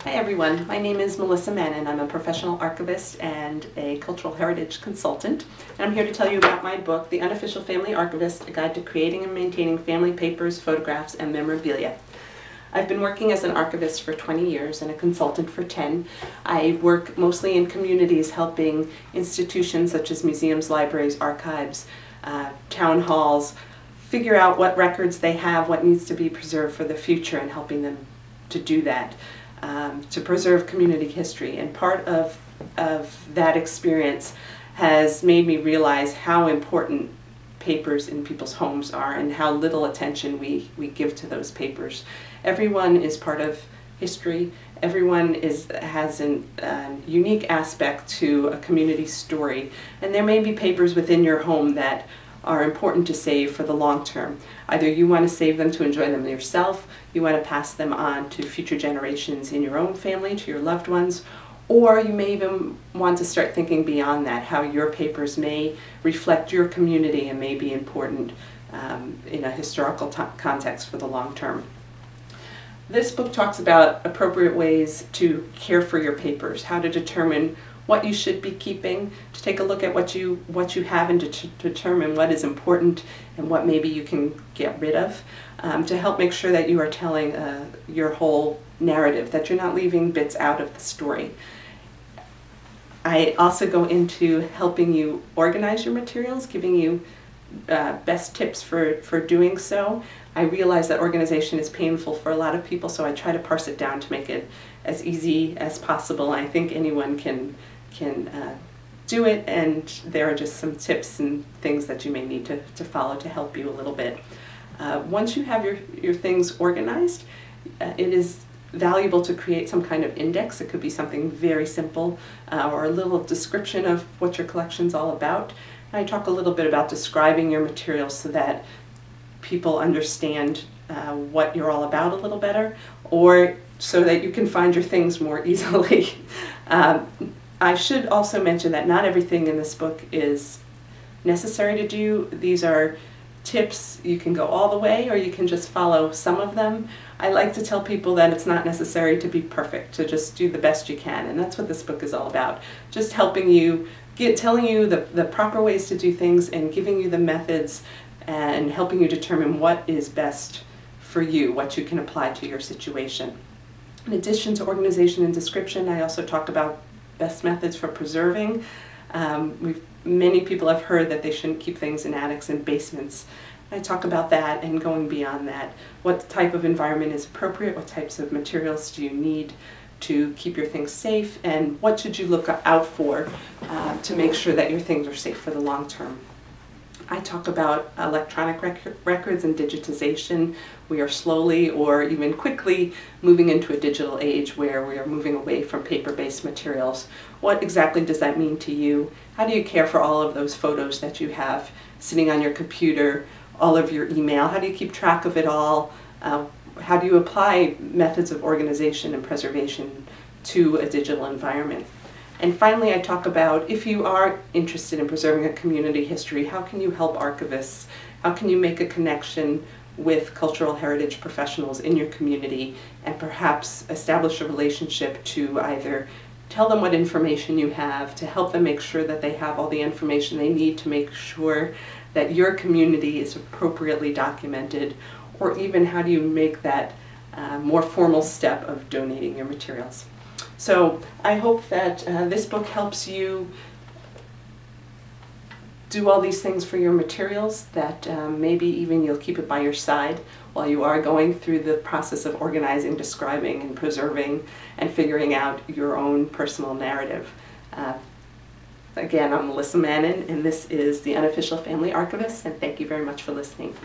Hi everyone, my name is Melissa Mannon. I'm a professional archivist and a cultural heritage consultant. And I'm here to tell you about my book, The Unofficial Family Archivist, A Guide to Creating and Maintaining Family Papers, Photographs, and Memorabilia. I've been working as an archivist for 20 years and a consultant for 10. I work mostly in communities helping institutions such as museums, libraries, archives, town halls, figure out what records they have, what needs to be preserved for the future, and helping them to do that. To preserve community history, and part of that experience has made me realize how important papers in people's homes are and how little attention we give to those papers. Everyone is part of history. Everyone has a unique aspect to a community story, and there may be papers within your home that are important to save for the long term. Either you want to save them to enjoy them yourself, you want to pass them on to future generations in your own family, to your loved ones, or you may even want to start thinking beyond that, how your papers may reflect your community and may be important in a historical context for the long term. This book talks about appropriate ways to care for your papers, how to determine what you should be keeping, to take a look at what you have and to determine what is important and what maybe you can get rid of, to help make sure that you are telling your whole narrative, that you're not leaving bits out of the story. I also go into helping you organize your materials, giving you best tips for doing so. I realize that organization is painful for a lot of people, so I try to parse it down to make it as easy as possible. I think anyone can do it, and there are just some tips and things that you may need to follow to help you a little bit. Once you have your things organized, it is valuable to create some kind of index. It could be something very simple or a little description of what your collection's all about. I talk a little bit about describing your materials so that people understand what you're all about a little better, or so that you can find your things more easily. I should also mention that not everything in this book is necessary to do. These are tips. You can go all the way, or you can just follow some of them. I like to tell people that it's not necessary to be perfect, to just do the best you can, and that's what this book is all about. Just helping you, telling you the proper ways to do things and giving you the methods and helping you determine what is best for you, what you can apply to your situation. In addition to organization and description, I also talk about best methods for preserving. Many people have heard that they shouldn't keep things in attics and basements. I talk about that and going beyond that. What type of environment is appropriate? What types of materials do you need to keep your things safe? And what should you look out for to make sure that your things are safe for the long term? I talk about electronic records and digitization. We are slowly or even quickly moving into a digital age where we are moving away from paper-based materials. What exactly does that mean to you? How do you care for all of those photos that you have sitting on your computer, all of your email? How do you keep track of it all? How do you apply methods of organization and preservation to a digital environment? And finally, I talk about, if you are interested in preserving a community history, how can you help archivists? How can you make a connection with cultural heritage professionals in your community and perhaps establish a relationship to either tell them what information you have, to help them make sure that they have all the information they need to make sure that your community is appropriately documented, or even how do you make that more formal step of donating your materials. So I hope that this book helps you do all these things for your materials, that maybe even you'll keep it by your side while you are going through the process of organizing, describing, and preserving, and figuring out your own personal narrative. Again, I'm Melissa Mannon, and this is the Unofficial Family Archivist, and thank you very much for listening.